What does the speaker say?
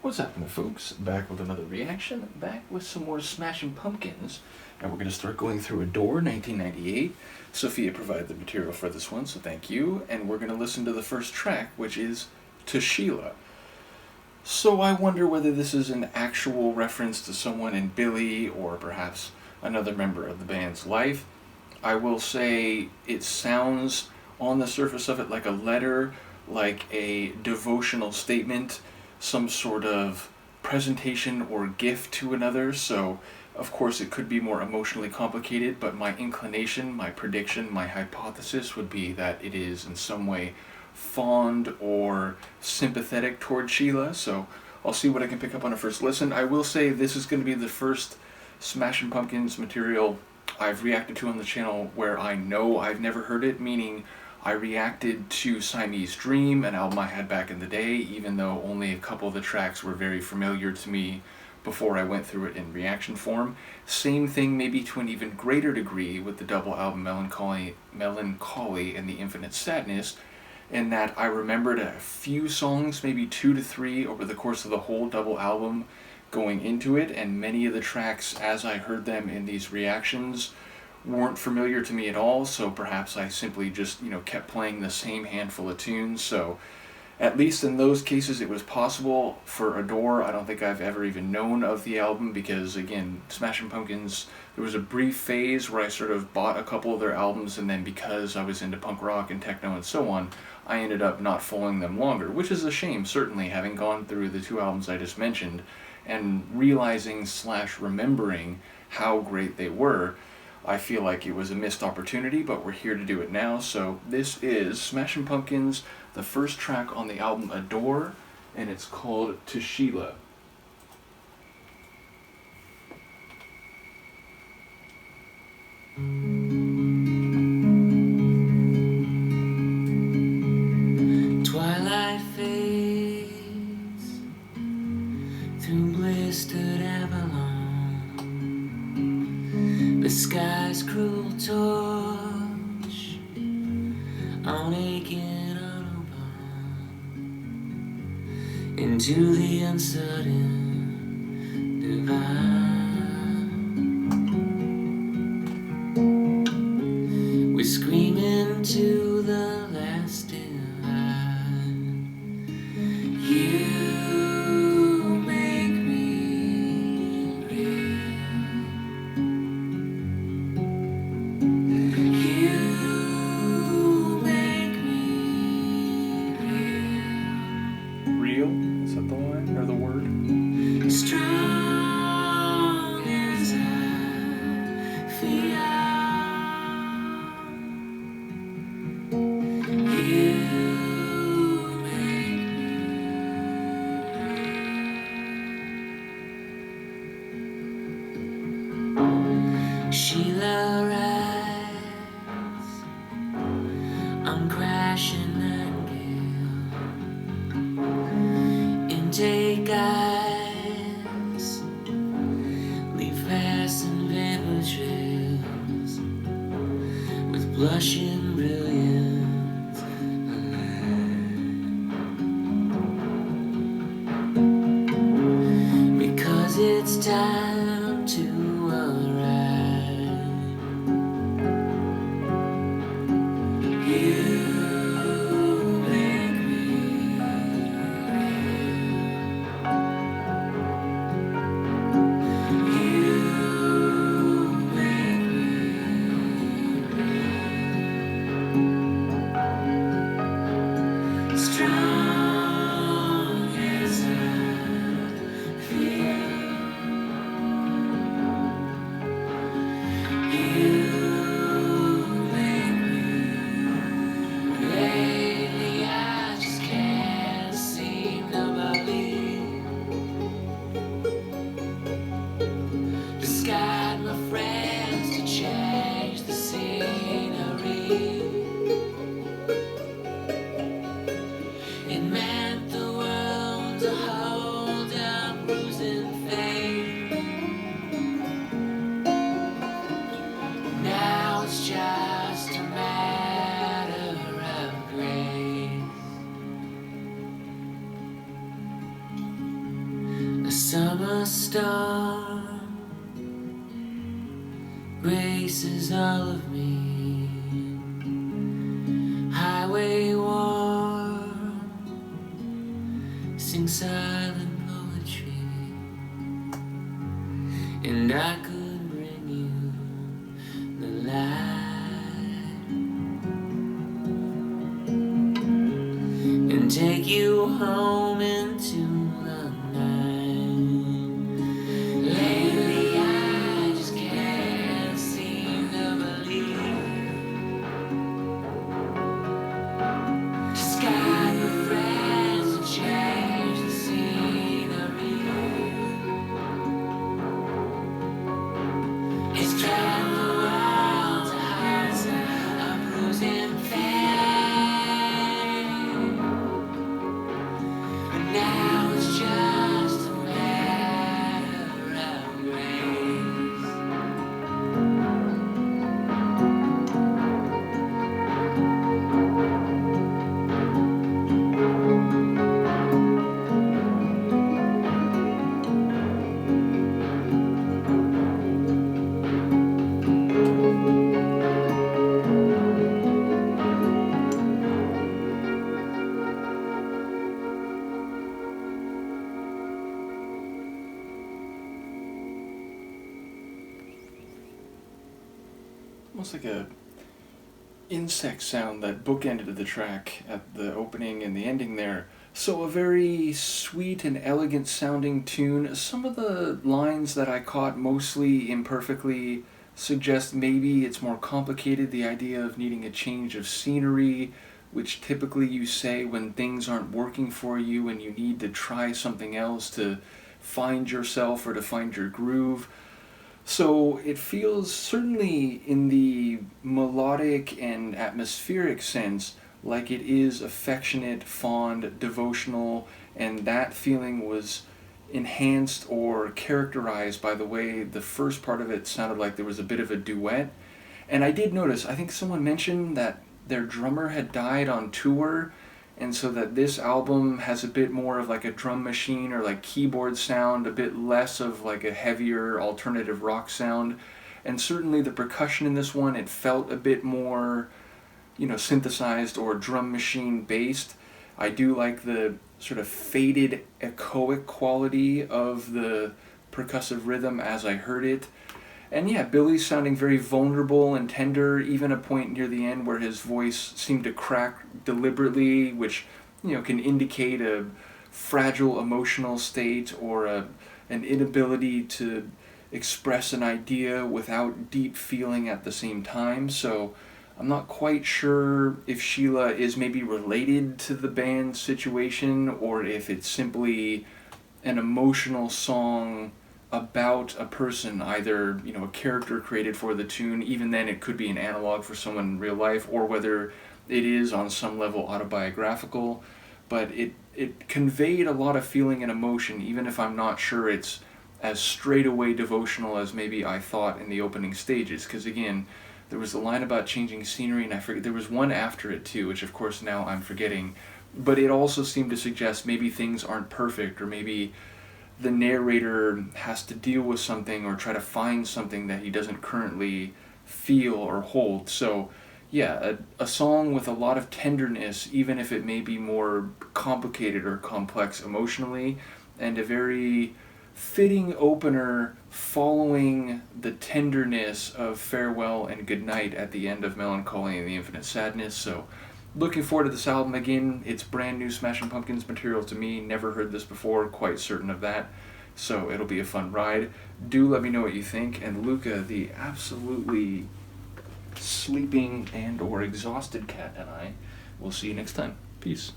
What's happening, folks? Back with another reaction, back with some more Smashing Pumpkins, and we're going to start going through Adore 1998. Sofia provided the material for this one, so thank you, and we're going to listen to the first track, which is To Sheila. So I wonder whether this is an actual reference to someone in Billy, or perhaps another member of the band's life. I will say it sounds, on the surface of it, like a letter, like a devotional statement, some sort of presentation or gift to another, so of course it could be more emotionally complicated, but my inclination, my prediction, my hypothesis would be that it is in some way fond or sympathetic toward Sheila, so I'll see what I can pick up on a first listen. I will say this is going to be the first Smashing Pumpkins material I've reacted to on the channel where I know I've never heard it, meaning I reacted to Siamese Dream, an album I had back in the day, even though only a couple of the tracks were very familiar to me before I went through it in reaction form. Same thing, maybe to an even greater degree, with the double album Mellon Collie and the Infinite Sadness, in that I remembered a few songs, maybe 2 to 3, over the course of the whole double album going into it, and many of the tracks, as I heard them in these reactions, weren't familiar to me at all, so perhaps I simply just, kept playing the same handful of tunes. So at least in those cases it was possible. For Adore, I don't think I've ever even known of the album, because again, Smashing Pumpkins, there was a brief phase where I sort of bought a couple of their albums, and then because I was into punk rock and techno and so on, I ended up not following them longer, which is a shame, certainly, having gone through the 2 albums I just mentioned and realizing / remembering how great they were. I feel like it was a missed opportunity, but we're here to do it now. So this is Smashing Pumpkins, the first track on the album Adore, and it's called To Sheila. Twilight fades through blistered Avalon. The sky's cruel torch on aching Autobahn into the uncertain divine. We scream into the last divine. You make me real. You make me Real? Is that the line, or the word? real. Strong as I feel. You make me. Sheila rides on crashing nightingale. Intake eyes leave fast and vapor trails with blushing brilliance alive. Because it's time to arrive. You make me real. You make me real. Strong as I feel. A summer storm graces all of me. Highway warm, sing silent poetry, and I could bring you the light and take you home into the night. Lately I just can't seem to believe just got my friends to change the scenery. It's trapped the world to hide a bruising fate, but now it's just a matter of grace. Almost like a insect sound that bookended the track at the opening and the ending there. So a very sweet and elegant sounding tune. Some of the lines that I caught mostly imperfectly suggest maybe it's more complicated, the idea of needing a change of scenery, which typically you say when things aren't working for you and you need to try something else to find yourself or to find your groove. So it feels, certainly in the melodic and atmospheric sense, like it is affectionate, fond, devotional, and that feeling was enhanced or characterized by the way the first part of it sounded like there was a bit of a duet. And I did notice, I think someone mentioned that their drummer had died on tour, and so that this album has a bit more of like a drum machine or like keyboard sound, a bit less of like a heavier alternative rock sound. And certainly the percussion in this one, it felt a bit more, synthesized or drum machine based. I do like the sort of faded echoic quality of the percussive rhythm as I heard it. And yeah, Billy's sounding very vulnerable and tender, even a point near the end where his voice seemed to crack deliberately, which, can indicate a fragile emotional state or an inability to express an idea without deep feeling at the same time. So I'm not quite sure if Sheila is maybe related to the band's situation or if it's simply an emotional song about a person, either a character created for the tune, even then it could be an analog for someone in real life, or whether it is on some level autobiographical. But it conveyed a lot of feeling and emotion, even if I'm not sure it's as straightaway devotional as maybe I thought in the opening stages. Because again, there was a line about changing scenery, and I forget, there was one after it too, which of course now I'm forgetting, but it also seemed to suggest maybe things aren't perfect, or maybe the narrator has to deal with something or try to find something that he doesn't currently feel or hold. So yeah, a song with a lot of tenderness, even if it may be more complicated or complex emotionally, and a very fitting opener following the tenderness of Farewell and Goodnight at the end of Mellon Collie and the Infinite Sadness. So looking forward to this album again. It's brand new Smashing Pumpkins material to me. Never heard this before, quite certain of that. So it'll be a fun ride. Do let me know what you think. And Luca, the absolutely sleeping and or exhausted cat, and I will see you next time. Peace.